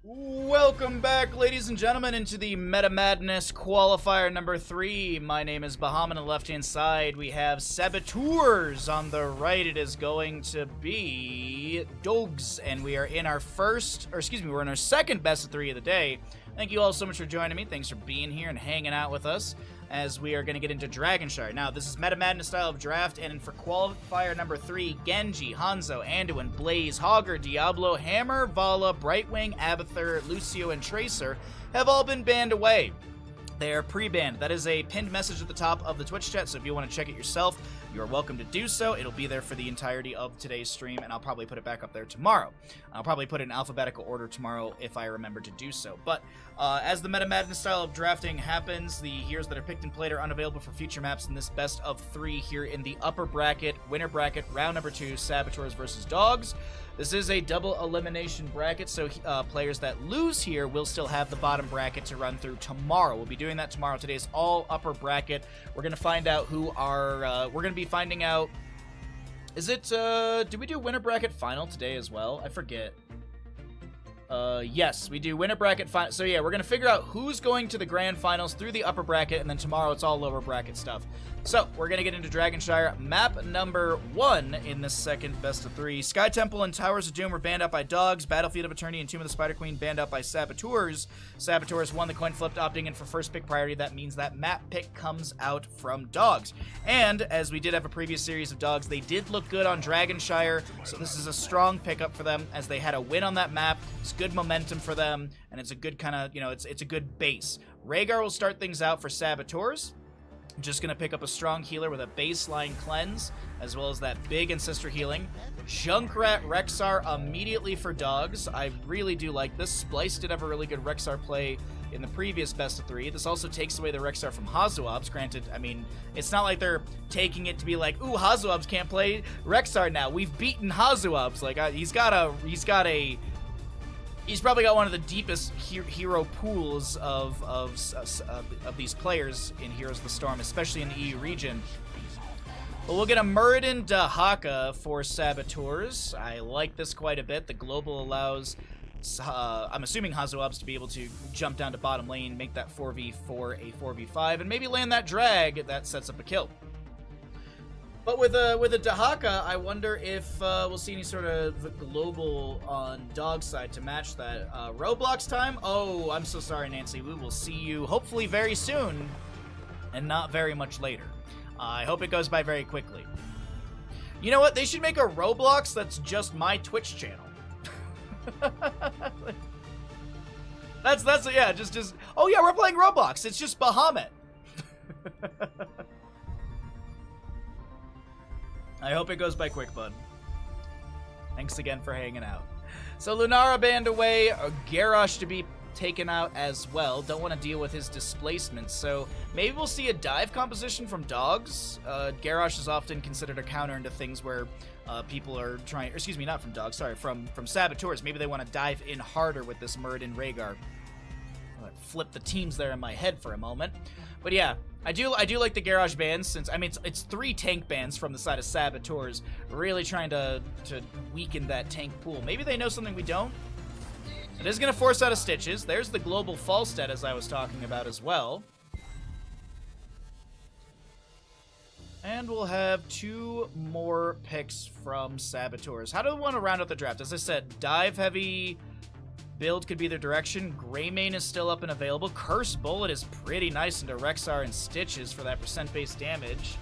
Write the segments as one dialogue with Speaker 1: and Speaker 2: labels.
Speaker 1: Welcome back, ladies and gentlemen, into the Meta Madness Qualifier number 3. My name is Bahamut. On the left-hand side, we have Saboteurs. On the right, it is going to be DogZ, and we are in our we're in our second best of 3 of the day. Thank you all so much for joining me. Thanks for being here and hanging out with us as we are going to get into Dragonshire. Now, this is Meta Madness style of draft, and for Qualifier number 3, Genji, Hanzo, Anduin, Blaze, Hogger, Diablo, Hammer, Vala, Brightwing, Abathur, Lucio, and Tracer have all been banned away. They are pre-banned. That is a pinned message at the top of the Twitch chat, so if you want to check it yourself, you are welcome to do so. It'll be there for the entirety of today's stream, and I'll probably put it back up there tomorrow. I'll probably put it in alphabetical order tomorrow if I remember to do so. But as the Meta Madness style of drafting happens, the heroes that are picked and played are unavailable for future maps in this best of 3 here in the upper bracket, winner bracket, round number 2, Saboteurs versus DogZ. This is a double elimination bracket, so players that lose here will still have the bottom bracket to run through tomorrow. We'll be doing that tomorrow. Today's all upper bracket. We're going to find out who are, we're going to be finding out, is it, do we do winner bracket final today as well? I forget. Yes, we do winner bracket final. So yeah, we're going to figure out who's going to the grand finals through the upper bracket, and then tomorrow it's all lower bracket stuff. So, we're going to get into Dragonshire. Map number 1 in this second best of 3. Sky Temple and Towers of Doom were banned out by DogZ. Battlefield of Eternity and Tomb of the Spider Queen banned out by Saboteurs. Saboteurs won the coin flip, opting in for first pick priority. That means that map pick comes out from DogZ. And, as we did have a previous series of DogZ, they did look good on Dragonshire, so this is a strong pickup for them, as they had a win on that map. It's good momentum for them, and it's a good kind of, it's a good base. Rhaegar will start things out for Saboteurs. Just going to pick up a strong healer with a baseline cleanse, as well as that big ancestor healing. Junkrat Rexxar immediately for DogZ. I really do like this. Splice did have a really good Rexxar play in the previous best of 3. This also takes away the Rexxar from Hazuabs. Granted, I mean, it's not like they're taking it to be like, ooh, Hazuabs can't play Rexxar now. We've beaten Hazuabs. Like, he's probably got one of the deepest hero pools of these players in Heroes of the Storm, especially in the EU region. But we'll get a Muradin Dahaka for Saboteurs. I like this quite a bit. The global allows, I'm assuming Hazuabs to be able to jump down to bottom lane, make that 4v4 a 4v5, and maybe land that drag that sets up a kill. But with a Dahaka, I wonder if we'll see any sort of global on DogZ side to match that. Roblox time? Oh, I'm so sorry, Nancy. We will see you hopefully very soon, and not very much later. I hope it goes by very quickly. You know what? They should make a Roblox that's just my Twitch channel. Yeah, just. Oh yeah, we're playing Roblox. It's just Bahamut. I hope it goes by quick, bud. Thanks again for hanging out. So Lunara banned away, Garrosh to be taken out as well. Don't want to deal with his displacement, so maybe we'll see a dive composition from DogZ. Garrosh is often considered a counter into things where people are trying, or excuse me, not from DogZ, sorry, from Saboteurs. Maybe they want to dive in harder with this Muradin Rhaegar. Flip the teams there in my head for a moment. But yeah, I do like the Garrosh bans, since, I mean, it's 3 tank bans from the side of Saboteurs, really trying to weaken that tank pool. Maybe they know something we don't. It is going to force out of Stitches. There's the global Falstad, as I was talking about as well. And we'll have 2 more picks from Saboteurs. How do we want to round out the draft? As I said, dive heavy build could be their direction. Greymane is still up and available. Curse Bullet is pretty nice into Rexxar and Stitches for that percent-based damage.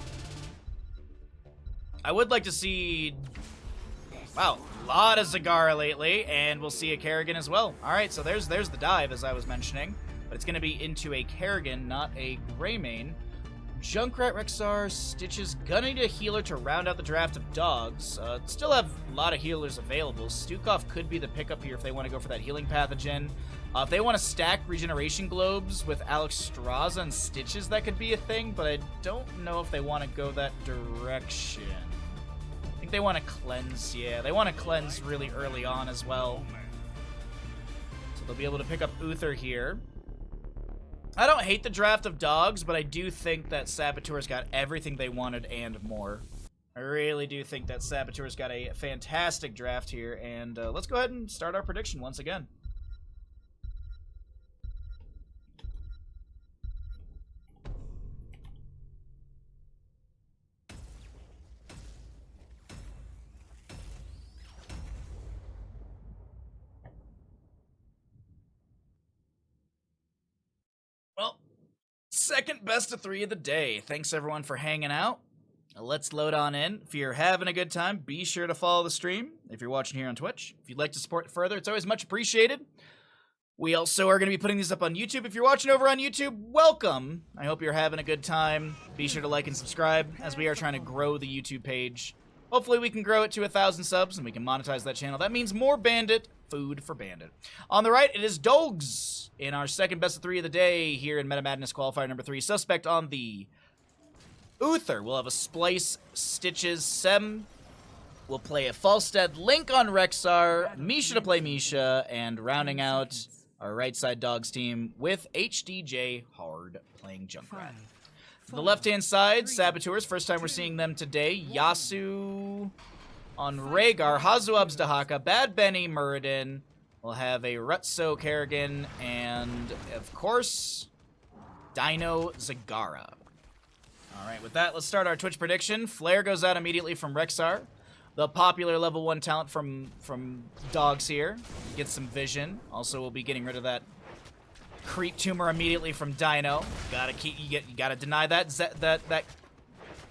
Speaker 1: I would like to see... Wow, a lot of Zagara lately, and we'll see a Kerrigan as well. Alright, so there's the dive, as I was mentioning. But it's going to be into a Kerrigan, not a Greymane. Junkrat, Rexxar, Stitches, gonna need a healer to round out the draft of DogZ. Still have a lot of healers available. Stukov could be the pickup here if they want to go for that healing pathogen. If they want to stack regeneration globes with Alex Straza and Stitches, that could be a thing, but I don't know if they want to go that direction. I think they want to cleanse, yeah. They want to cleanse really early on as well. So they'll be able to pick up Uther here. I don't hate the draft of DogZ, but I do think that Saboteurs got everything they wanted and more. I really do think that Saboteurs got a fantastic draft here, and let's go ahead and start our prediction once again. second best of 3 of the day. Thanks everyone for hanging out. Let's load on in. If you're having a good time, be sure to follow the stream. If you're watching here on Twitch, if you'd like to support it further, it's always much appreciated. We also are going to be putting these up on YouTube. If you're watching over on YouTube, welcome. I hope you're having a good time. Be sure to like and subscribe as we are trying to grow the YouTube page. Hopefully we can grow it to 1,000 subs and we can monetize that channel. That means more Bandit, food for Bandit. On the right, it is DogZ in our second best of 3 of the day here in Meta Madness Qualifier number 3. Suspect on the Uther. We'll have a Splice, Stitches, Sem. We'll play a Falstead, Link on Rexar, Misha to play Misha, and rounding out our right side DogZ team with HDJ Hard playing Junkrat. To the left-hand side, Saboteurs. First time we're seeing them today. Yasu on Rhaegar, Hazuab's Dahaka, Bad Benny, Muradin. We'll have a Rutso Kerrigan, and, of course, Dino Zagara. All right, with that, let's start our Twitch prediction. Flare goes out immediately from Rexar. The popular level 1 talent from DogZ here. Gets some vision. Also, we'll be getting rid of that creep tumor immediately from Dino. You gotta deny that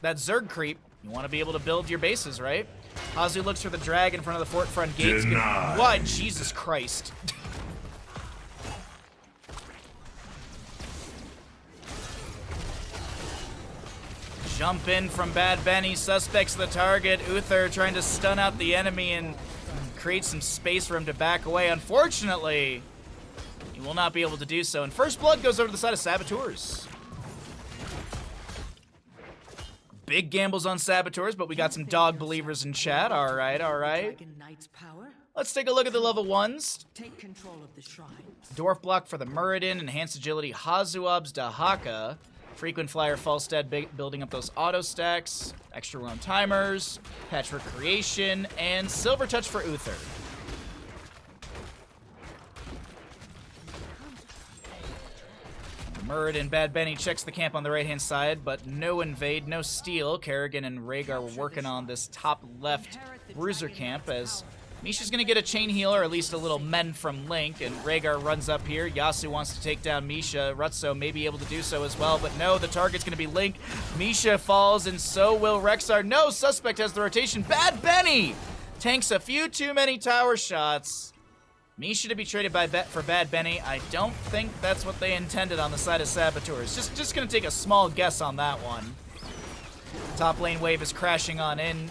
Speaker 1: Zerg creep. You want to be able to build your bases, right? Hazu looks for the drag in front of the fort front gates. Why, Jesus Christ. Jump in from Bad Benny, suspects the target. Uther trying to stun out the enemy and create some space for him to back away. Unfortunately, he will not be able to do so. And first blood goes over to the side of Saboteurs. Big gambles on Saboteurs, but we got some dog believers in chat. All right, all right. Let's take a look at the level 1s.
Speaker 2: Take control of the shrine.
Speaker 1: Dwarf block for the Muradin, enhanced agility, Hazuab's Dahaka. Frequent Flyer Falstead building up those auto stacks, extra roam timers, Patchwork Creation, and Silver Touch for Uther. Muradin, Bad Benny checks the camp on the right-hand side, but no invade, no steal. Kerrigan and Rhaegar were working on this top left bruiser camp as Misha's gonna get a chain heal, or at least a little mend from Link, and Rhaegar runs up here. Yasu wants to take down Misha. Rutso may be able to do so as well, but no, the target's gonna be Link. Misha falls, and so will Rexar. No, Suspect has the rotation. Bad Benny tanks a few too many tower shots. Misha to be traded for Bad Benny. I don't think that's what they intended on the side of Saboteurs. Just gonna take a small guess on that one. Top lane wave is crashing on in.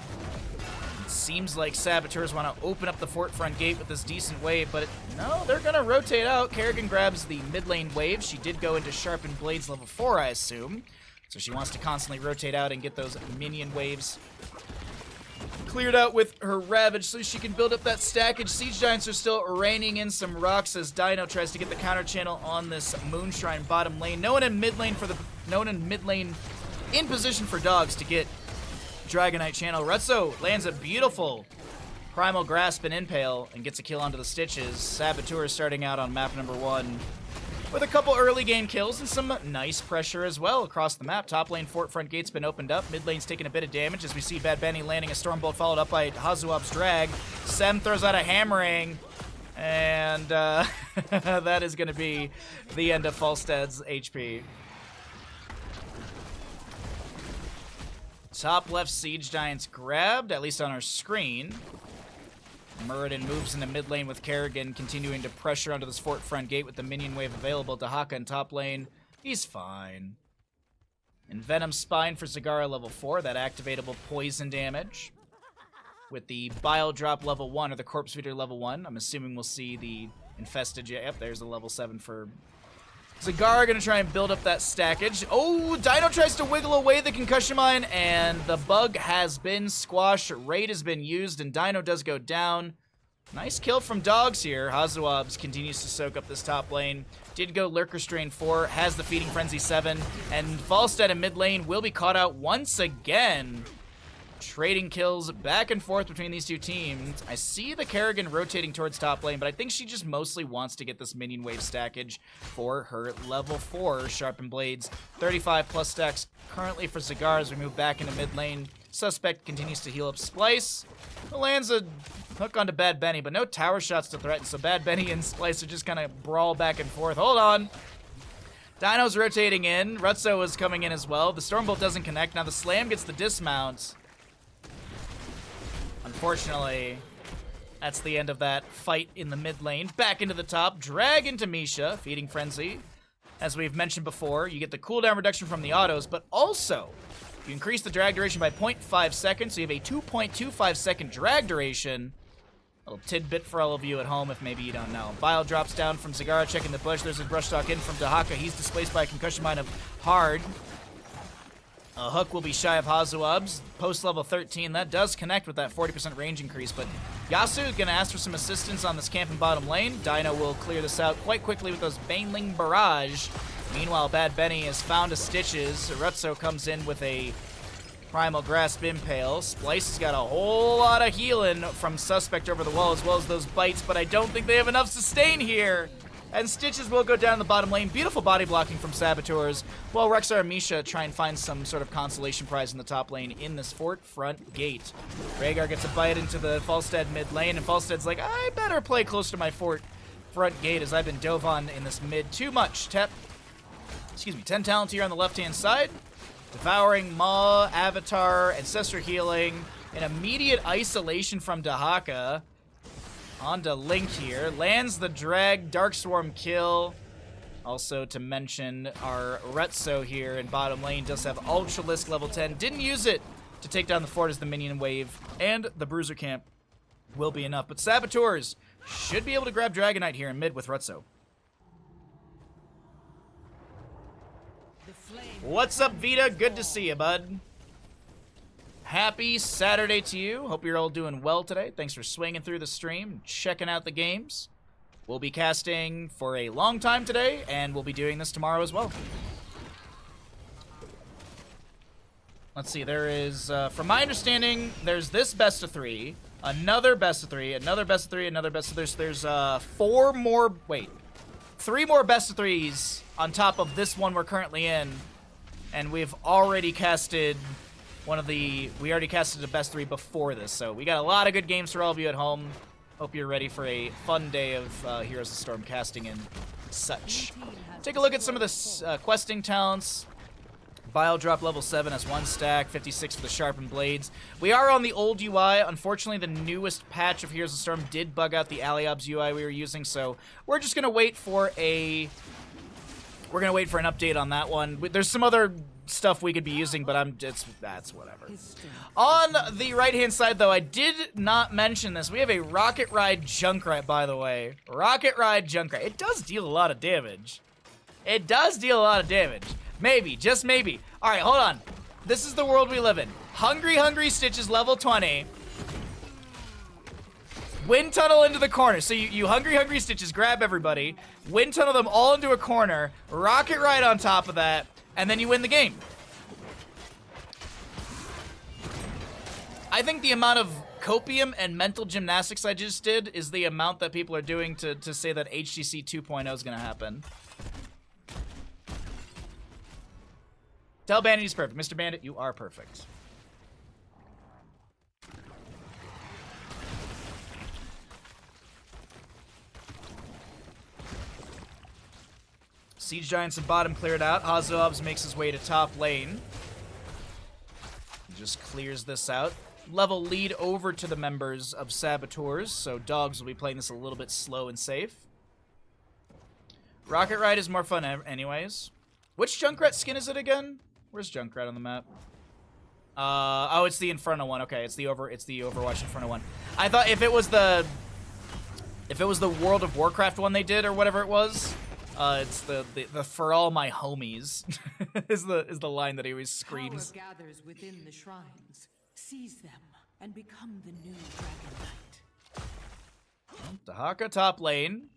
Speaker 1: Seems like Saboteurs want to open up the fort front gate with this decent wave, but no, they're going to rotate out. Kerrigan grabs the mid lane wave. She did go into Sharpened Blades level 4, I assume. So she wants to constantly rotate out and get those minion waves cleared out with her Ravage so she can build up that stackage. Siege Giants are still raining in some rocks as Dino tries to get the counter channel on this Moonshrine bottom lane. No one in mid lane in position for DogZ to get Dragonite channel. Rutso lands a beautiful Primal Grasp and Impale and gets a kill onto the Stitches. Saboteurs starting out on map number 1 with a couple early game kills and some nice pressure as well across the map. Top lane fort front gate's been opened up. Mid lane's taking a bit of damage as we see Bad Benny landing a Stormbolt followed up by Hazuab's Drag. Sem throws out a Hammering, and that is going to be the end of Falstead's HP. Top left Siege Giants grabbed, at least on our screen. Muradin moves into mid lane with Kerrigan, continuing to pressure onto this fort front gate with the minion wave available. Dahaka in top lane, he's fine. Envenom Spine for Zagara level 4, that activatable poison damage. With the Bile Drop level 1, or the Corpse Feeder level 1, I'm assuming we'll see the Infested... Yep, there's the level 7 for Zagara, gonna try and build up that stackage. Oh, Dino tries to wiggle away the concussion mine, and the bug has been squashed. Raid has been used, and Dino does go down. Nice kill from DogZ here. Hazuab's continues to soak up this top lane. Did go Lurker Strain 4, has the Feeding Frenzy 7, and Falstead in mid lane will be caught out once again. Trading kills back and forth between these two teams. I see the Kerrigan rotating towards top lane, but I think she just mostly wants to get this minion wave stackage for her level 4 Sharpened Blades. 35 plus stacks currently for Zagara as we move back into mid lane. Suspect continues to heal up Splice. Lands a hook onto Bad Benny, but no tower shots to threaten, so Bad Benny and Splice are just kind of brawl back and forth. Hold on. Dino's rotating in. Rutso is coming in as well. The Stormbolt doesn't connect. Now the Slam gets the dismount. Unfortunately, that's the end of that fight in the mid lane. Back into the top. Drag into Misha. Feeding Frenzy. As we've mentioned before, you get the cooldown reduction from the autos, but also, you increase the drag duration by 0.5 seconds, so you have a 2.25 second drag duration. A little tidbit for all of you at home if maybe you don't know. Bile drops down from Zagara, checking the bush. There's a brush talk in from Dahaka. He's displaced by a concussion mine of Hard. A hook will be shy of Hazuab's. Post level 13, that does connect with that 40% range increase, but Yasu is going to ask for some assistance on this camp in bottom lane. Dino will clear this out quite quickly with those Baneling Barrage. Meanwhile, Bad Benny has found a Stitches. Rutso comes in with a Primal Grasp Impale. Splice has got a whole lot of healing from Suspect over the wall, as well as those bites, but I don't think they have enough sustain here. And Stitches will go down the bottom lane. Beautiful body blocking from Saboteurs, while Rexar and Misha try and find some sort of consolation prize in the top lane in this fort front gate. Rhaegar gets a bite into the Falstad mid lane, and Falstad's like, I better play close to my fort front gate as I've been dove on in this mid too much. 10 talent here on the left-hand side. Devouring Maw, Avatar, Ancestor Healing, an immediate isolation from Dahaka. Onto Link here. Lands the drag, Dark Swarm kill. Also to mention, our Retso here in bottom lane does have Ultralisk level 10. Didn't use it to take down the fort as the minion wave, and the Bruiser camp will be enough. But Saboteurs should be able to grab Dragonite here in mid with Retso. What's up, Vita? Good to see you, bud. Happy Saturday to you. Hope you're all doing well today. Thanks for swinging through the stream, checking out the games. We'll be casting for a long time today, and we'll be doing this tomorrow as well. Let's see, there is, from my understanding, there's this best of 3, another best of 3, another best of 3, another best of 3. There's 3 more best of 3s on top of this one we're currently in, and we've already casted we already casted a best 3 before this, so we got a lot of good games for all of you at home. Hope you're ready for a fun day of Heroes of the Storm casting and such. Take a look at some of the questing talents. Bile drop level 7 has 1 stack, 56 for the sharpened blades. We are on the old UI. Unfortunately, the newest patch of Heroes of the Storm did bug out the Aliob's UI we were using, so we're just gonna wait for an update on that one. There's some other stuff we could be using, but that's whatever. On the right-hand side, though, I did not mention this. We have a Rocket Ride Junkrat, by the way. Rocket Ride Junkrat. It does deal a lot of damage. It does deal a lot of damage. Maybe, just maybe. All right, hold on. This is the world we live in. Hungry Stitches, level 20. Wind tunnel into the corner. So you hungry Stitches, grab everybody, wind tunnel them all into a corner, rocket ride on top of that, and then you win the game. I think the amount of copium and mental gymnastics I just did is the amount that people are doing to say that HGC 2.0 is going to happen. Tell Bandit he's perfect. Mr. Bandit, you are perfect. Siege Giants and bottom cleared out. Hazuabs makes his way to top lane. He just clears this out. Level lead over to the members of Saboteurs, so Dogs will be playing this a little bit slow and safe. Rocket Ride is more fun anyways. Which Junkrat skin is it again? Where's Junkrat on the map? Oh, it's the Inferno one. Okay, it's the Overwatch Inferno one. I thought if it was the World of Warcraft one they did or whatever it was, it's the for all my homies is the line that he always screams.
Speaker 2: Power gathers within the shrines. Seize them and become the new Dragon Knight.
Speaker 1: Dahaka top lane.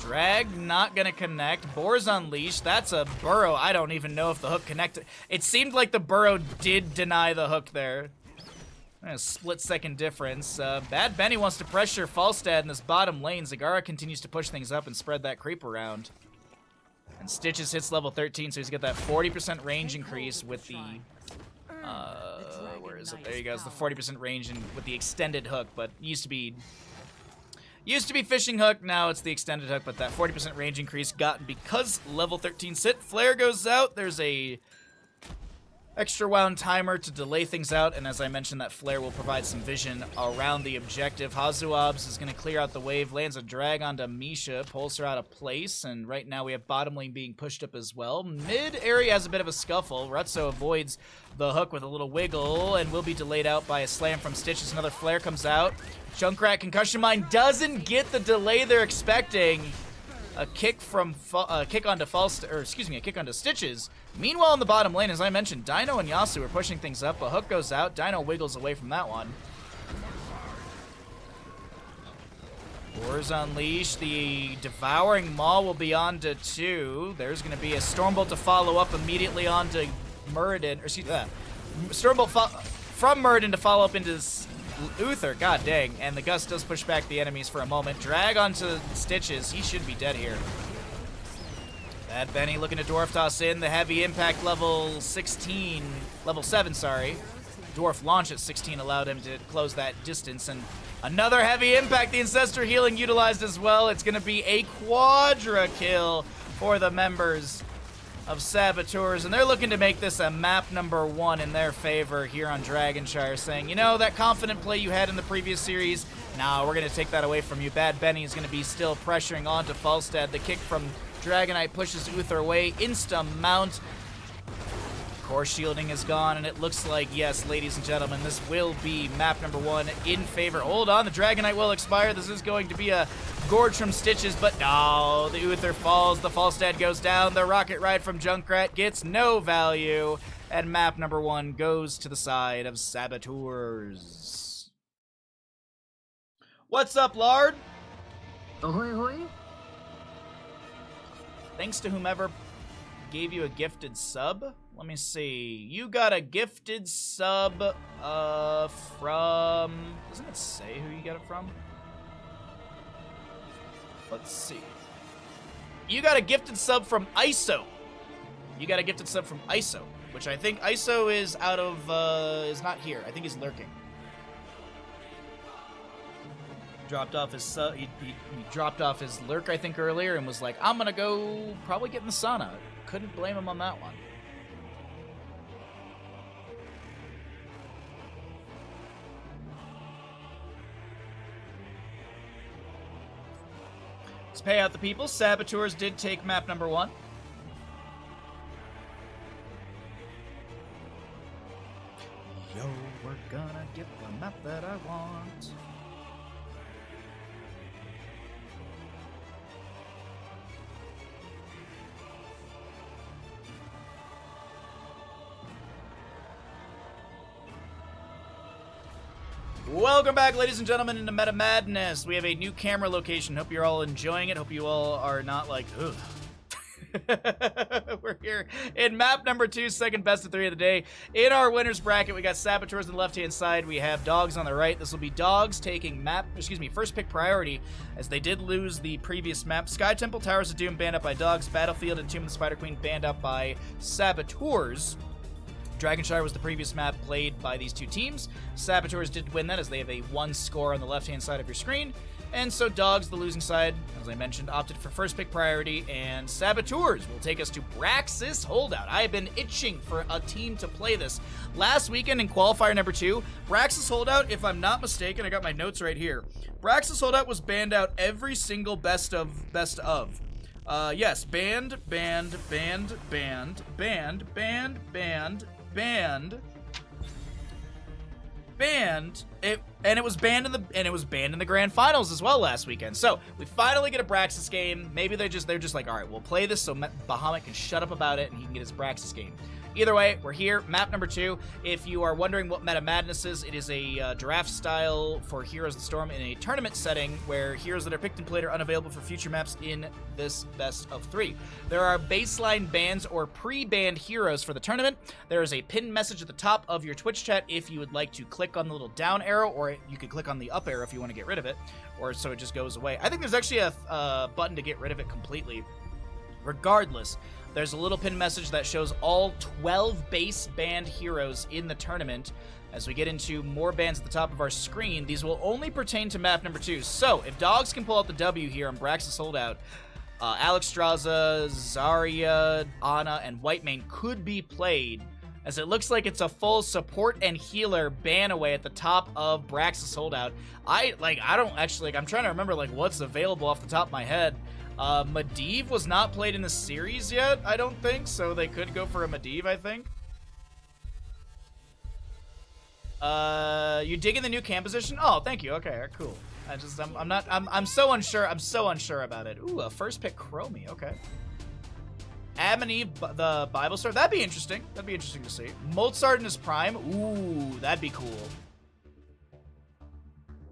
Speaker 1: Drag not gonna connect. Boar's unleashed. That's a burrow. I don't even know if the hook connected. It seemed like the burrow did deny the hook there. A split-second difference. Bad Benny wants to pressure Falstad in this bottom lane. Zagara continues to push things up and spread that creep around. And Stitches hits level 13, so he's got that 40% range increase with the... where is it? There you go. It's the 40% range with the extended hook, but used to be Used to be fishing hook, now it's the extended hook, but that 40% range increase gotten because level 13 sit. Flare goes out, there's a extra wound timer to delay things out, and as I mentioned, that flare will provide some vision around the objective. Hazuabs is going to clear out the wave, lands a drag onto Misha, pulls her out of place, and right now we have bottom lane being pushed up as well. Mid area has a bit of a scuffle. Rutzo avoids the hook with a little wiggle, and will be delayed out by a slam from Stitches. Another flare comes out. Junkrat Concussion Mine doesn't get the delay they're expecting. A kick from a kick onto Stitches. Meanwhile, in the bottom lane, as I mentioned, Dino and Yasu are pushing things up. A hook goes out. Dino wiggles away from that one. Wars Unleashed. The Devouring Maw will be on to 2. There's going to be a Stormbolt to follow up immediately onto Muradin. Or excuse me, Stormbolt from Muradin to follow up into Uther. God dang. And the Gust does push back the enemies for a moment. Drag onto Stitches. He should be dead here. Bad Benny looking to Dwarf Toss in. The heavy impact level 7, sorry. Dwarf launch at 16 allowed him to close that distance. And another heavy impact. The Ancestor healing utilized as well. It's going to be a quadra kill for the members of Saboteurs. And they're looking to make this a map number 1 in their favor here on Dragonshire, saying, you know, that confident play you had in the previous series, nah, we're going to take that away from you. Bad Benny is going to be still pressuring onto Falstad. The kick from Dragonite pushes Uther away. Insta mount. Core shielding is gone, and it looks like, yes, ladies and gentlemen, this will be map number 1 in favor. Hold on, the Dragonite will expire. This is going to be a gorge from Stitches, but no, the Uther falls. The Falstad goes down. The Rocket Ride from Junkrat gets no value, and map number 1 goes to the side of Saboteurs. What's up, Lard?
Speaker 3: Ahoy, ahoy.
Speaker 1: Thanks to whomever gave you a gifted sub. Let me see. You got a gifted sub from... Doesn't it say who you got it from? Let's see. You got a gifted sub from ISO. You got a gifted sub from ISO, which I think ISO is out of... is not here. I think he's lurking. Dropped off his he dropped off his lurk, I think, earlier, and was like, I'm gonna go probably get in the sauna. Couldn't blame him on that one. Let's pay out the people. Saboteurs did take map number 1. Yo, we're gonna get the map that I want. Welcome back, ladies and gentlemen, into Meta Madness. We have a new camera location. Hope you're all enjoying it. Hope you all are not like, ugh. We're here in map number 2, second best of 3 of the day. In our winners bracket, we got Saboteurs on the left-hand side. We have DogZ on the right. This will be DogZ taking first pick priority, as they did lose the previous map. Sky Temple Towers of Doom banned up by DogZ. Battlefield and Tomb of the Spider Queen banned up by Saboteurs. Dragonshire was the previous map played by these two teams. Saboteurs did win that, as they have a 1 score on the left-hand side of your screen. And so DogZ, the losing side, as I mentioned, opted for first pick priority, and Saboteurs will take us to Braxis Holdout. I have been itching for a team to play this. Last weekend in Qualifier number 2, Braxis Holdout, if I'm not mistaken, I got my notes right here. Braxis Holdout was banned out every single best of. Yes, banned, and it was banned in the grand finals as well last weekend. So we finally get a Braxis game. Maybe they're just like, all right, we'll play this so Bahamut can shut up about it and he can get his Braxis game. Either way, we're here, map number 2. If you are wondering what Meta Madness is, it is a draft style for Heroes of the Storm in a tournament setting where heroes that are picked and played are unavailable for future maps in this best of 3. There are baseline bans or pre-banned heroes for the tournament. There is a pinned message at the top of your Twitch chat if you would like to click on the little down arrow, or you could click on the up arrow if you want to get rid of it, or so it just goes away. I think there's actually a button to get rid of it completely. Regardless, there's a little pin message that shows all 12 base banned heroes in the tournament, As we get into more bans at the top of our screen, these will only pertain to map number 2. So, if Dogs can pull out the W here on Brax's holdout, Alex Straza, Zarya, Ana, and Whitemane could be played, as it looks like it's a full support and healer ban away at the top of Brax's holdout. I'm trying to remember, like, what's available off the top of my head. Medivh was not played in the series yet, I don't think, so they could go for a Medivh, I think. You digging the new cam position? Oh, thank you. Okay, cool. I'm so unsure about it. Ooh, a first pick Chromie. Okay. Adam and Eve, the Bible story. That'd be interesting. That'd be interesting to see. Mozart in his prime. Ooh, that'd be cool.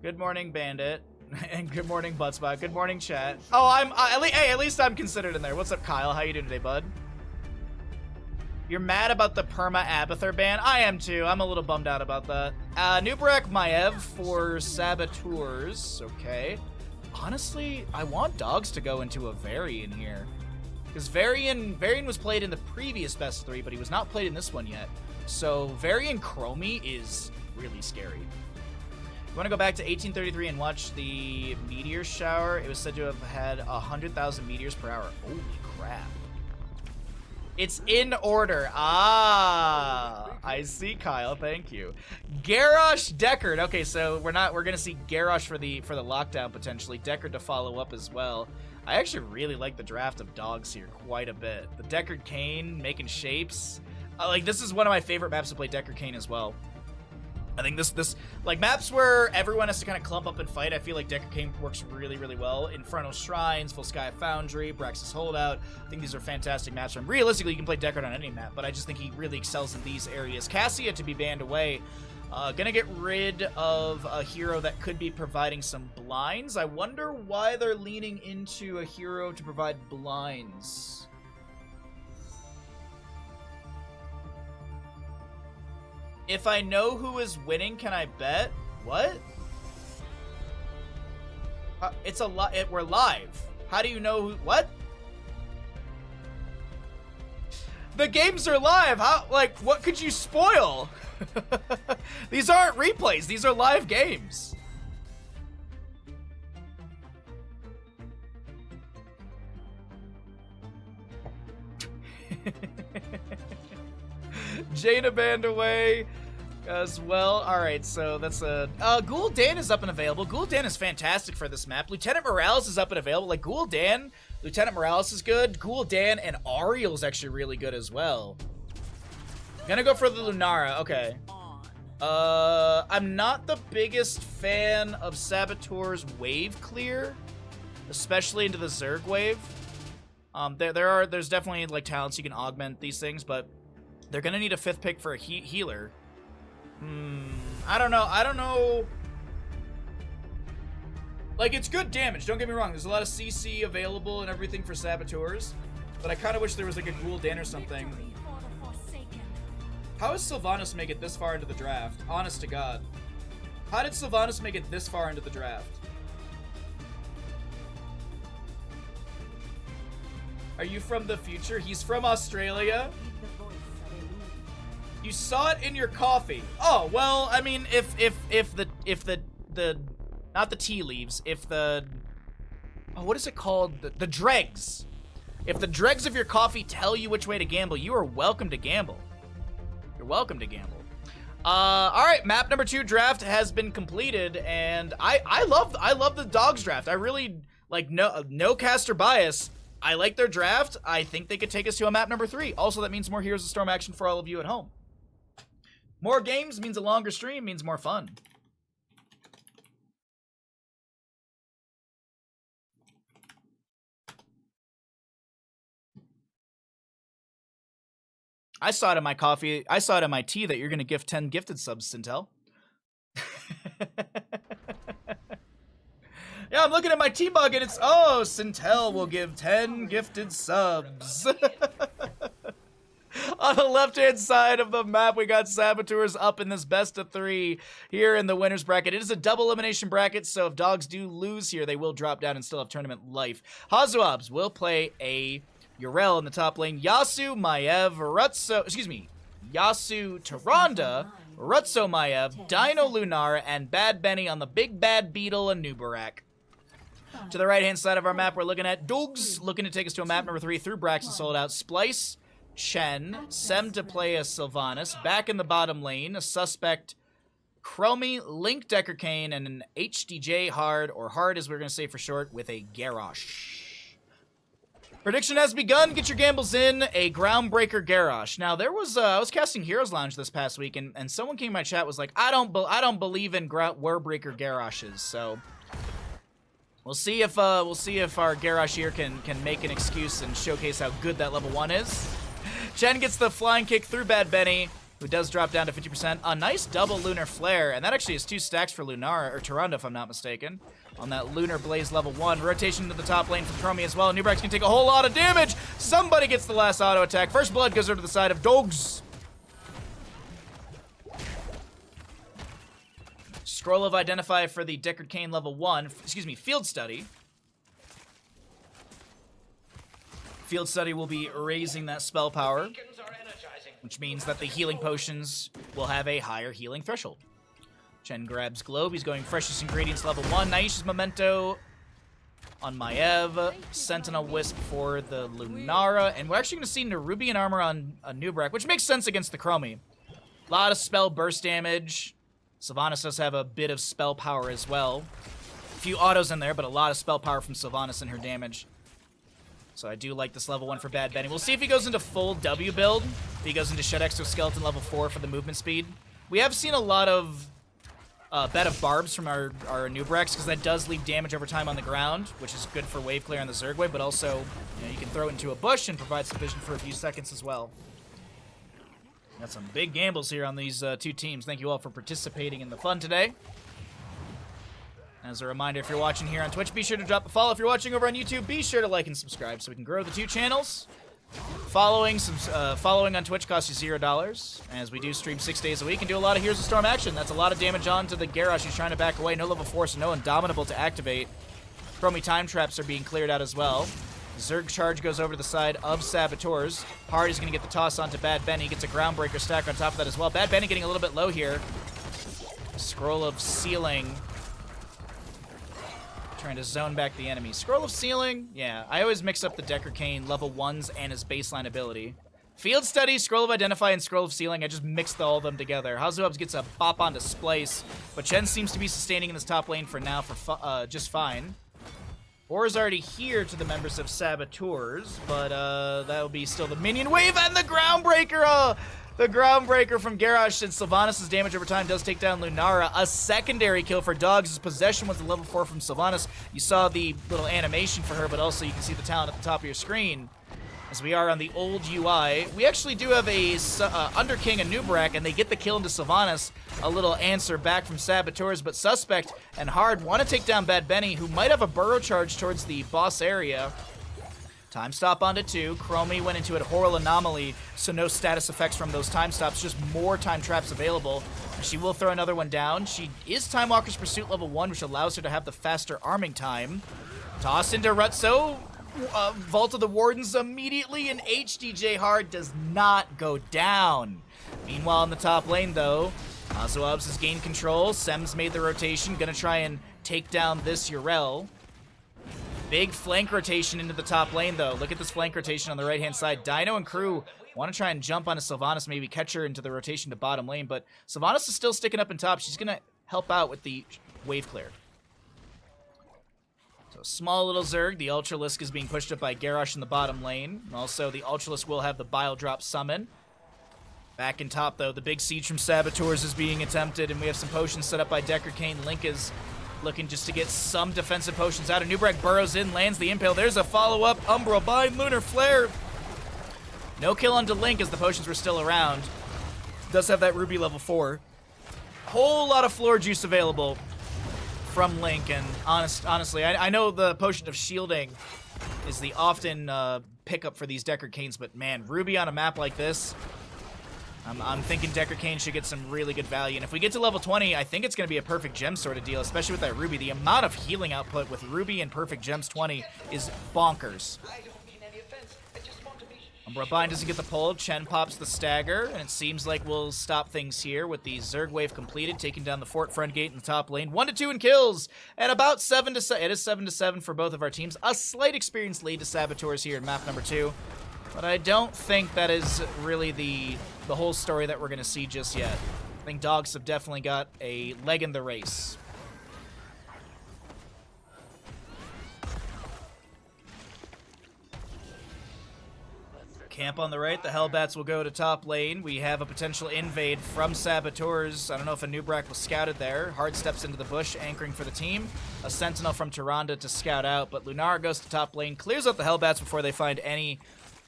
Speaker 1: Good morning, Bandit. And good morning, Buttspot. Good morning, chat. Oh, at least I'm considered in there. What's up, Kyle? How you doing today, bud? You're mad about the perma Abathur ban? I am too. I'm a little bummed out about that. Nubarak Maev for Saboteurs. Okay. Honestly, I want Dogs to go into a Varian here. Because Varian was played in the previous best of 3, but he was not played in this one yet. So Varian Chromie is really scary. You want to go back to 1833 and watch the meteor shower? It was said to have had 100,000 meteors per hour. Holy crap. It's in order. Ah, I see, Kyle. Thank you. Garrosh Deckard. Okay, so we're gonna see Garrosh for the lockdown potentially. Deckard to follow up as well. I actually really like the draft of Dogs here quite a bit. The Deckard Kane making shapes. This is one of my favorite maps to play Deckard Kane as well. I think this like maps where everyone has to kind of clump up and fight. I feel like Deckard Kane works really, really well. Infernal Shrines, Full Sky Foundry, Brax's Holdout. I think these are fantastic maps. And realistically, you can play Deckard on any map, but I just think he really excels in these areas. Cassia to be banned away. Gonna get rid of a hero that could be providing some blinds. I wonder why they're leaning into a hero to provide blinds. If I know who is winning, can I bet? What? We're live. How do you know who? What? The games are live. How? Like, what could you spoil? These aren't replays. These are live games. Jaina banned away as well. Alright, so that's a... Ghoul Dan is up and available. Ghoul Dan is fantastic for this map. Lieutenant Morales is up and available. Like, Ghoul Dan, Lieutenant Morales is good. Ghoul Dan and Ariel is actually really good as well. Gonna go for the Lunara. Okay. I'm not the biggest fan of Saboteurs wave clear, especially into the Zerg wave. There's definitely, like, talents you can augment these things, but they're gonna need a 5th pick for a healer. I don't know. Like, it's good damage, don't get me wrong. There's a lot of CC available and everything for Saboteurs, but I kind of wish there was like a Ghoul Dan or something. How does Sylvanas make it this far into the draft? Honest to God. How did Sylvanas make it this far into the draft? Are you from the future? He's from Australia. You saw it in your coffee. Oh, well, I mean, if the not the tea leaves, if the, oh, what is it called? The dregs. If the dregs of your coffee tell you which way to gamble, you are welcome to gamble. You're welcome to gamble. All right, map number 2 draft has been completed, and I love the Dogs draft. I really like no caster bias. I like their draft. I think they could take us to a map number 3. Also, that means more Heroes of Storm action for all of you at home. More games means a longer stream, means more fun. I saw it in my coffee. I saw it in my tea that you're going to gift 10 gifted subs, Sintel. Yeah, I'm looking at my tea mug and it's, oh, Sintel will give 10 gifted subs. On the left-hand side of the map, we got Saboteurs up in this best of 3 here in the winner's bracket. It is a double elimination bracket, so if Dogs do lose here, they will drop down and still have tournament life. Hazuabs will play a Yrel in the top lane. Yasu, Maev, Rutso, excuse me, Yasu, Tyrande, Rutso Maiev, Dino Lunar, and Bad Benny on the Big Bad Beetle and Nubarak. To the right-hand side of our map, we're looking at DogZ, looking to take us to a map number 3 through Braxton sold out. Splice, Chen, Sem to play as Sylvanas. Back in the bottom lane, a suspect, Chromie, Link Decker Kane, and an HDJ Hard, or Hard as we're going to say for short, with a Garrosh. Prediction has begun. Get your gambles in. A groundbreaker Garrosh. Now there was I was casting Heroes Lounge this past week, and someone came in my chat was like, I don't believe in Warbreaker Garroshes. So we'll see if our Garrosh here can make an excuse and showcase how good that level 1 is. Chen gets the flying kick through Bad Benny, who does drop down to 50%. A nice double Lunar Flare, and that actually is 2 stacks for Lunar or Tyrande if I'm not mistaken. On that Lunar Blaze level 1. Rotation to the top lane from Chromie as well. Nubrak's gonna take a whole lot of damage. Somebody gets the last auto attack. First blood goes over to the side of DogZ. Scroll of Identify for the Deckard Cain level 1. Excuse me, Field Study. Field Study will be raising that spell power, which means that the healing potions will have a higher healing threshold. Chen grabs Globe. He's going Freshest Ingredients level 1. Naisha's Memento on Maiev. Sentinel Wisp for the Lunara. And we're actually going to see Nerubian Armor on Nubrak, which makes sense against the Chromie. A lot of spell burst damage. Sylvanas does have a bit of spell power as well. A few autos in there, but a lot of spell power from Sylvanas in her damage. So I do like this level 1 for Bad Benny. We'll see if he goes into full W build. If he goes into Shed Exoskeleton level 4 for the movement speed. We have seen a lot of bet of barbs from our Nubraks, because that does leave damage over time on the ground, which is good for wave clear on the Zergway, but also you can throw it into a bush and provide some vision for a few seconds as well. Got some big gambles here on these 2 teams. Thank you all for participating in the fun today. As a reminder, if you're watching here on Twitch, be sure to drop a follow. If you're watching over on YouTube, be sure to like and subscribe so we can grow the 2 channels. Following on Twitch costs you $0, as we do stream 6 days a week and do a lot of Heroes of Storm action. That's a lot of damage onto the Garrosh. He's trying to back away. No level 4, so no Indomitable to activate. Chromie time traps are being cleared out as well. Zerg charge goes over to the side of Saboteurs. Hard is going to get the toss onto Bad Benny. Gets a Groundbreaker stack on top of that as well. Bad Benny getting a little bit low here. Scroll of Sealing. Trying to zone back the enemy. Scroll of Sealing, yeah. I always mix up the Deckard Cain level 1s and his baseline ability. Field Study, Scroll of Identify, and Scroll of Sealing, I just mixed all of them together. Hazuabs gets a bop onto Splice, but Chen seems to be sustaining in this top lane for now for just fine. Or is already here to the members of Saboteurs, but that'll be still the minion wave and the Groundbreaker! The Groundbreaker from Garrosh, and Sylvanas' damage over time does take down Lunara. A secondary kill for DogZ. His possession was the level 4 from Sylvanas. You saw the little animation for her, but also you can see the talent at the top of your screen. As we are on the old UI, we actually do have a Under King and Nubrak, and they get the kill into Sylvanas. A little answer back from Saboteurs, but Suspect and Hard want to take down Bad Benny, who might have a burrow charge towards the boss area. Time stop onto 2. Chromie went into a Horror Anomaly, so no status effects from those time stops, just more time traps available. She will throw another one down. She is Time Walker's Pursuit level 1, which allows her to have the faster arming time. Toss into Rutso. Vault of the Wardens immediately, and HDJ Hard does not go down. Meanwhile, in the top lane, though, Azuabs has gained control. Sem's made the rotation, gonna try and take down this Yrel. Big flank rotation into the top lane, though. Look at this flank rotation on the right-hand side. Dino and crew want to try and jump onto Sylvanas, maybe catch her into the rotation to bottom lane, but Sylvanas is still sticking up in top. She's going to help out with the wave clear. So small little Zerg. The Ultralisk is being pushed up by Garrosh in the bottom lane. Also, the Ultralisk will have the Bile Drop summon. Back in top, though, the big siege from Saboteurs is being attempted, and we have some potions set up by Deckard Cain. Link is looking just to get some defensive potions out. Nubrak burrows in, lands the Impale. There's a follow-up. Umbral Bind, Lunar Flare. No kill onto Link as the potions were still around. Does have that Ruby level 4. Whole lot of floor juice available from Link, and honestly, I know the Potion of Shielding is the often pickup for these Deckard Cains, but man, Ruby on a map like this, I'm thinking Deckard Cain should get some really good value. And if we get to level 20, I think it's going to be a perfect gem sort of deal, especially with that Ruby. The amount of healing output with Ruby and perfect gems 20 is bonkers. Umbra Bind doesn't get the pull. Chen pops the stagger, and it seems like we'll stop things here with the Zerg wave completed, taking down the fort front gate in the top lane. 1-2 in kills, and about 7-7. It is 7-7 for both of our teams. A slight experience lead to Saboteurs here in map number 2, but I don't think that is really the whole story that we're going to see just yet. I think DogZ have definitely got a leg in the race. Camp on the right. The Hellbats will go to top lane. We have a potential invade from Saboteurs. I don't know if a Nubrak was scouted there. Hard steps into the bush, anchoring for the team. A Sentinel from Tyrande to scout out, but Lunar goes to top lane, clears out the Hellbats before they find any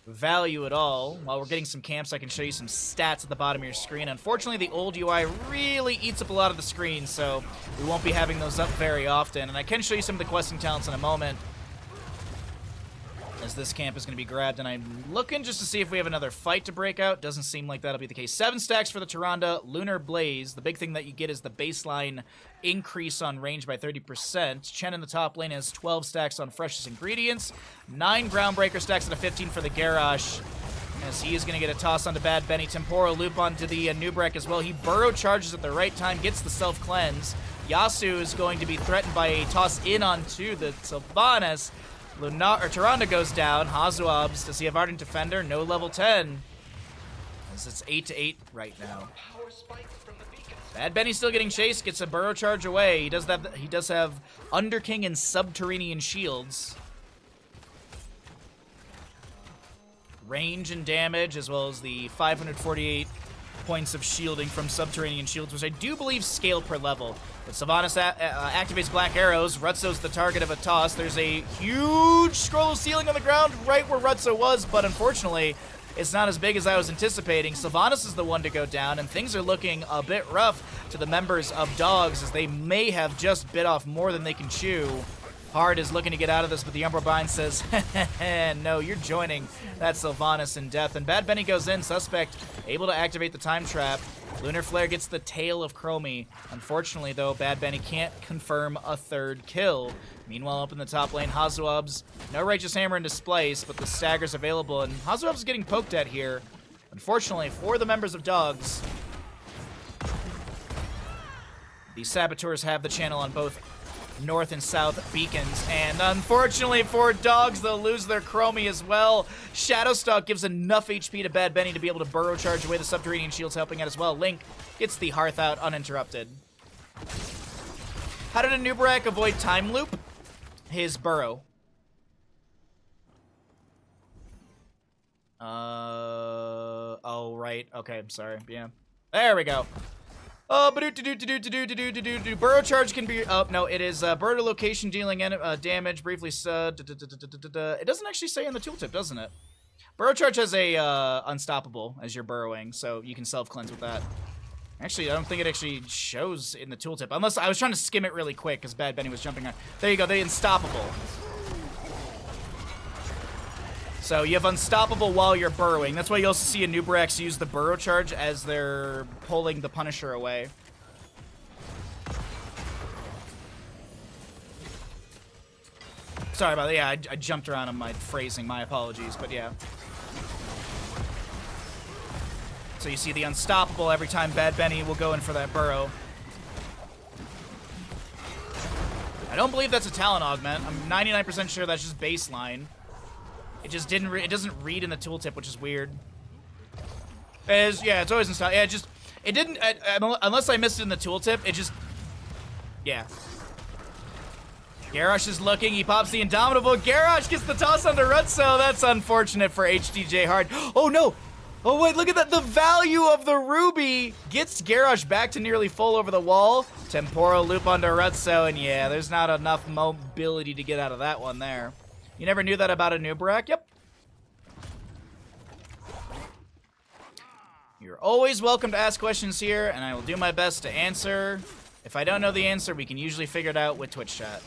Speaker 1: value at all. While we're getting some camps, I can show you some stats at the bottom of your screen. Unfortunately, the old UI really eats up a lot of the screen, so we won't be having those up very often. And I can show you some of the questing talents in a moment, as this camp is going to be grabbed, and I'm looking just to see if we have another fight to break out. Doesn't seem like that'll be the case. 7 stacks for the Tyrande, Lunar Blaze. The big thing that you get is the baseline increase on range by 30%. Chen in the top lane has 12 stacks on freshest ingredients, 9 Groundbreaker stacks and a 15 for the Garrosh, as he is going to get a toss onto Bad Benny. Temporal loop onto the Nubrak as well. He burrow charges at the right time, gets the self-cleanse. Yasu is going to be threatened by a toss in onto the Sylvanas. Tyrande goes down. Hazuabs, does he have Ardent Defender? No level 10. As it's 8-8 right now. Bad Benny still getting chased, gets a burrow charge away. He does have Underking and Subterranean shields. Range and damage, as well as the 548 points of shielding from Subterranean shields, which I do believe scale per level. But Sylvanas activates Black Arrows. Rutzo's the target of a toss. There's a huge scroll of ceiling on the ground right where Rutzo was, but unfortunately, it's not as big as I was anticipating. Sylvanas is the one to go down, and things are looking a bit rough to the members of DogZ, as they may have just bit off more than they can chew. Hard is looking to get out of this, but the Umbra Bind says, no, you're joining that Sylvanas in death. And Bad Benny goes in, Suspect able to activate the time trap. Lunar Flare gets the tail of Chromie. Unfortunately, though, Bad Benny can't confirm a third kill. Meanwhile, up in the top lane, Hazuabs, no Righteous Hammer in displace, but the stagger's available, and Hazuabs is getting poked at here. Unfortunately, for the members of DogZ, the Saboteurs have the channel on both north and south beacons, and unfortunately for DogZ, they'll lose their Chromie as well. Shadowstalk gives enough HP to Bad Benny to be able to burrow charge away the Subterranean shields, helping out as well. Link gets the Hearth out uninterrupted. How did a Nubrak avoid time loop? His burrow. Oh, right. Okay, I'm sorry. Yeah. There we go. Burrow charge can be. Oh no, it is burrow location dealing damage briefly. It doesn't actually say in the tooltip, doesn't it? Burrow charge has a unstoppable as you're burrowing, so you can self cleanse with that. Actually, I don't think it actually shows in the tooltip, unless I was trying to skim it really quick because Bad Benny was jumping on. There you go, the unstoppable. So you have unstoppable while you're burrowing. That's why you also see a Nubrax use the burrow charge as they're pulling the Punisher away. Sorry about that. Yeah, I jumped around on my phrasing. My apologies, but yeah. So you see the unstoppable every time Bad Benny will go in for that burrow. I don't believe that's a talent augment. I'm 99% sure that's just baseline. It just didn't. It doesn't read in the tooltip, which is weird. Yeah, it's always in style. Yeah, it didn't. Unless I missed it in the tooltip, it just. Yeah. Garrosh is looking. He pops the Indomitable. Garrosh gets the toss onto Rutzo. That's unfortunate for HDJ Hard. Oh no! Oh wait, look at that. The value of the Ruby gets Garrosh back to nearly full over the wall. Temporal loop onto Rutzo, and yeah, there's not enough mobility to get out of that one there. You never knew that about a Nubrak? Yep. You're always welcome to ask questions here, and I will do my best to answer. If I don't know the answer, we can usually figure it out with Twitch chat.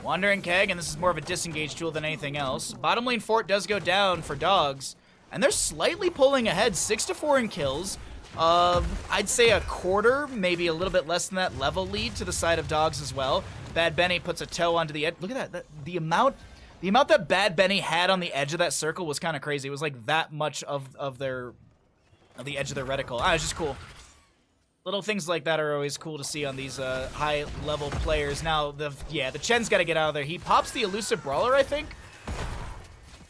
Speaker 1: Wandering Keg, and this is more of a disengage tool than anything else. Bottom lane fort does go down for DogZ, and they're slightly pulling ahead, 6-4 in kills. I'd say a quarter, maybe a little bit less than that level lead to the side of DogZ as well. Bad Benny puts a toe onto the edge. Look at that. The amount The amount that Bad Benny had on the edge of that circle was kind of crazy. It was like that much of the edge of their reticle. It's just cool. Little things like that are always cool to see on these high-level players. Now, the Chen's got to get out of there. He pops the elusive brawler, I think.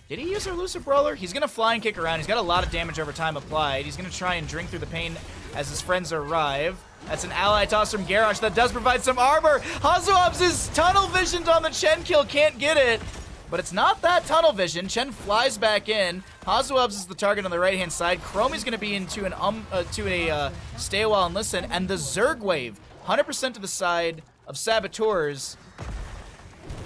Speaker 1: Did he use the elusive brawler? He's going to fly and kick around. He's got a lot of damage over time applied. He's going to try and drink through the pain as his friends arrive. That's an ally toss from Garrosh that does provide some armor. Hazuabs is tunnel visioned on the Chen kill, can't get it. But it's not that tunnel vision. Chen flies back in. Hazuabs is the target on the right-hand side. Chromie's going to be into a stay a while and listen. And the Zerg wave, 100% to the side of Saboteurs.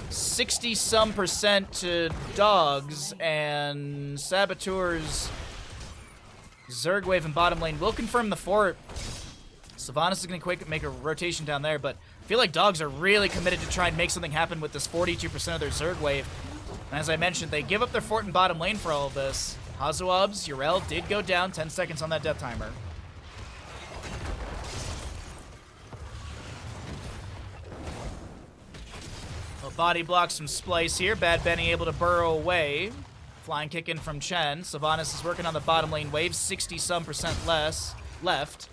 Speaker 1: 60-some% to DogZ. And Saboteurs, Zerg wave in bottom lane will confirm the fort. Sylvanas is going to make a rotation down there, but I feel like DogZ are really committed to try and make something happen with this 42% of their Zerg wave. And as I mentioned, they give up their fort in bottom lane for all of this. Hazuabs, Yrel did go down, 10 seconds on that death timer. A body blocks from Splice here. Bad Benny able to burrow away. Flying kick in from Chen. Sylvanas is working on the bottom lane wave, 60-some% less left.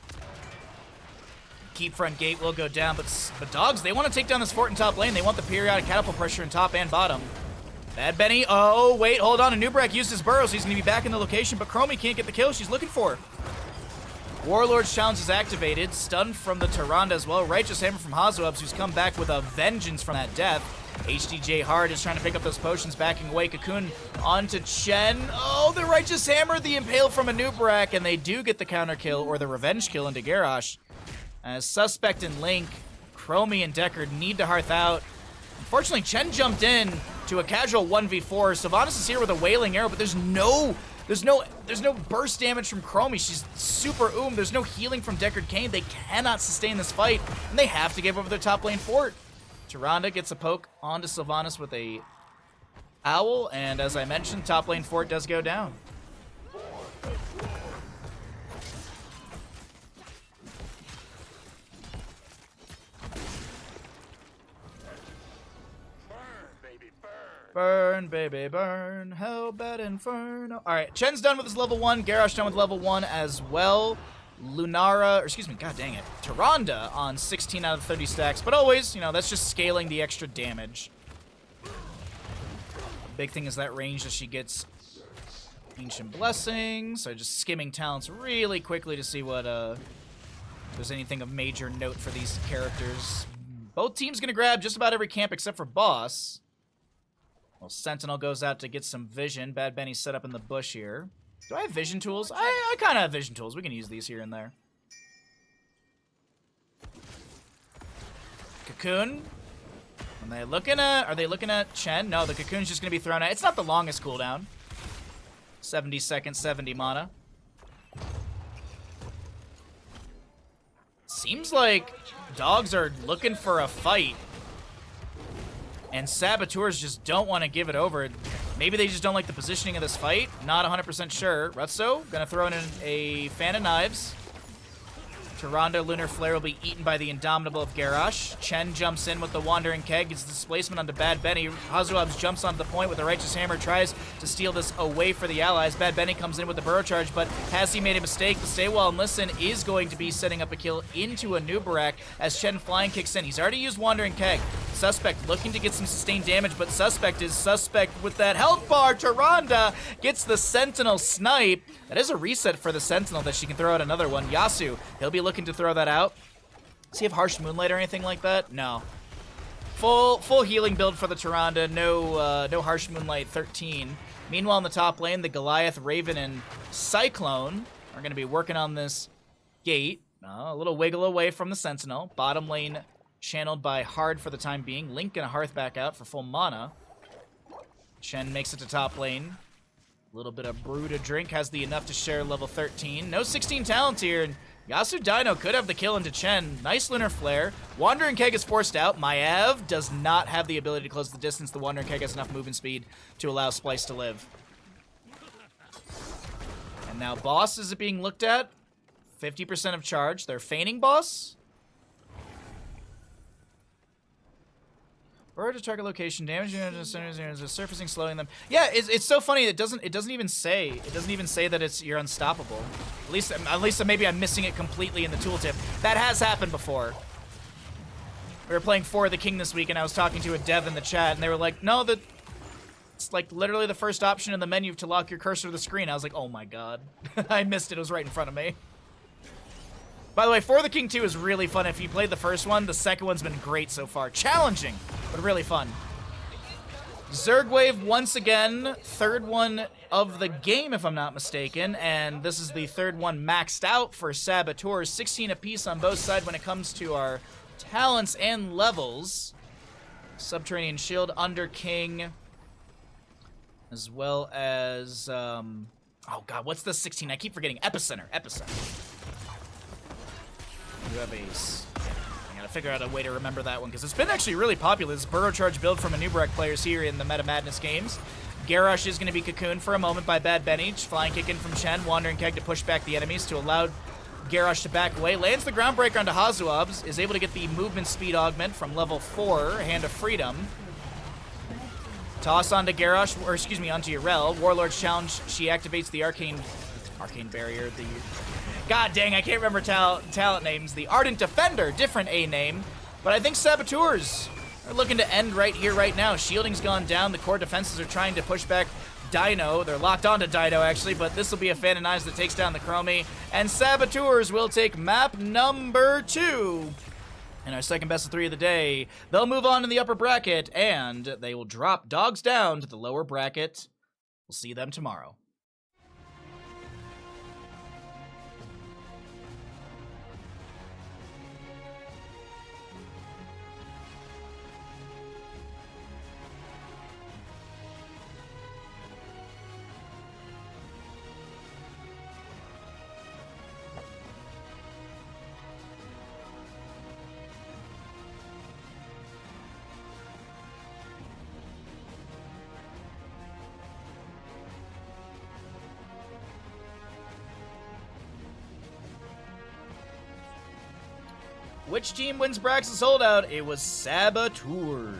Speaker 1: Keep front gate will go down, but DogZ, they want to take down this fort in top lane. They want the periodic catapult pressure in top and bottom. Bad Benny, oh, wait, hold on. Anubrak used his burrow, so he's going to be back in the location, but Chromie can't get the kill she's looking for. Warlord's Challenge is activated. Stun from the Tyrande as well. Righteous Hammer from Hazuabs, who's come back with a vengeance from that death. HDJ Hard is trying to pick up those potions, backing away. Cocoon onto Chen. Oh, the Righteous Hammer, the Impale from Anubrak, and they do get the counter kill, or the revenge kill into Garrosh. As Suspect and Link, Chromie and Deckard need to hearth out. Unfortunately, Chen jumped in to a casual 1v4. Sylvanas is here with a Wailing Arrow, but there's no burst damage from Chromie. She's super There's no healing from Deckard Cain. They cannot sustain this fight, and they have to give over their top lane fort. Tyrande gets a poke onto Sylvanas with a Owl, and as I mentioned, top lane fort does go down. Burn, baby, burn. Hellbed Inferno. Alright, Chen's done with his level 1. Garrosh done with level 1 as well. Lunara, or excuse me, god dang it. Tyrande on 16 out of 30 stacks. But always, you know, that's just scaling the extra damage. The big thing is that range that she gets Ancient Blessings. So just skimming talents really quickly to see what, if there's anything of major note for these characters. Both teams gonna grab just about every camp except for Boss. Well, Sentinel goes out to get some vision. Bad Benny's set up in the bush here. Do I have vision tools? I kind of have vision tools. We can use these here and there. Cocoon. Are they looking at Chen? No, the Cocoon's just going to be thrown out. It's not the longest cooldown. 70 seconds, 70 mana. Seems like DogZ are looking for a fight. And Saboteurs just don't want to give it over. Maybe they just don't like the positioning of this fight. Not 100% sure. Rutso gonna throw in a Fan of Knives. Tyrande Lunar Flare will be eaten by the Indomitable of Garrosh. Chen jumps in with the Wandering Keg, gets displacement onto Bad Benny. Hazuabs jumps onto the point with the Righteous Hammer, tries to steal this away for the allies. Bad Benny comes in with the Burrow Charge, but has he made a mistake? The Stay Well and Listen is going to be setting up a kill into a Nubarak as Chen flying kicks in. He's already used Wandering Keg. Suspect looking to get some sustained damage, but Suspect is Suspect with that health bar. Tyrande gets the Sentinel snipe. That is a reset for the Sentinel that she can throw out another one. Yasu, he'll be looking to throw that out. Does he have Harsh Moonlight or anything like that? No. Full healing build for the Tyrande. No Harsh Moonlight 13. Meanwhile, in the top lane, the Goliath, Raven, and Cyclone are going to be working on this gate. A little wiggle away from the Sentinel. Bottom lane channeled by Hard for the time being. Link and a Hearth back out for full mana. Chen makes it to top lane. A little bit of brew to drink. Has the enough to share level 13. No 16 talents here. And Yasu Dino could have the kill into Chen. Nice Lunar Flare. Wandering Keg is forced out. Maiev does not have the ability to close the distance. The Wandering Keg has enough movement speed to allow Splice to live. And now Boss is being looked at. 50% of charge. They're feigning Boss. Or to target location, damaging surfacing, slowing them. Yeah, it's so funny. It doesn't even say that you're unstoppable. At least maybe I'm missing it completely in the tooltip. That has happened before. We were playing For the King this week, and I was talking to a dev in the chat, and they were like, "No, it's like literally the first option in the menu to lock your cursor to the screen." I was like, "Oh my god, I missed it. It was right in front of me." By the way, For the King 2 is really fun. If you played the first one, the second one's been great so far. Challenging, but really fun. Zerg Wave, once again, third one of the game, if I'm not mistaken, and this is the third one maxed out for Saboteurs. 16 apiece on both sides when it comes to our talents and levels. Subterranean Shield, Under King, as well as, oh god, what's the 16? I keep forgetting. Epicenter. You have Ace. I gotta figure out a way to remember that one, because it's been actually really popular. This Burrow Charge build from Anubarak players here in the Meta Madness games. Garrosh is going to be cocooned for a moment by Bad Benich. Flying kick in from Chen. Wandering Keg to push back the enemies to allow Garrosh to back away. Lands the Groundbreaker onto Hazuabs. Is able to get the movement speed augment from level 4. Hand of Freedom. Toss onto Garrosh, or excuse me, onto Yrel. Warlord's Challenge. She activates the Arcane Barrier. God dang, I can't remember talent names. The Ardent Defender, different A name. But I think Saboteurs are looking to end right here, right now. Shielding's gone down. The core defenses are trying to push back Dino. They're locked onto Dino, actually, but this will be a Fan and Knives that takes down the Chromie. And Saboteurs will take map number 2. And our second best of 3 of the day. They'll move on in the upper bracket, and they will drop DogZ down to the lower bracket. We'll see them tomorrow. Which team wins Brax's holdout? It was Saboteurs.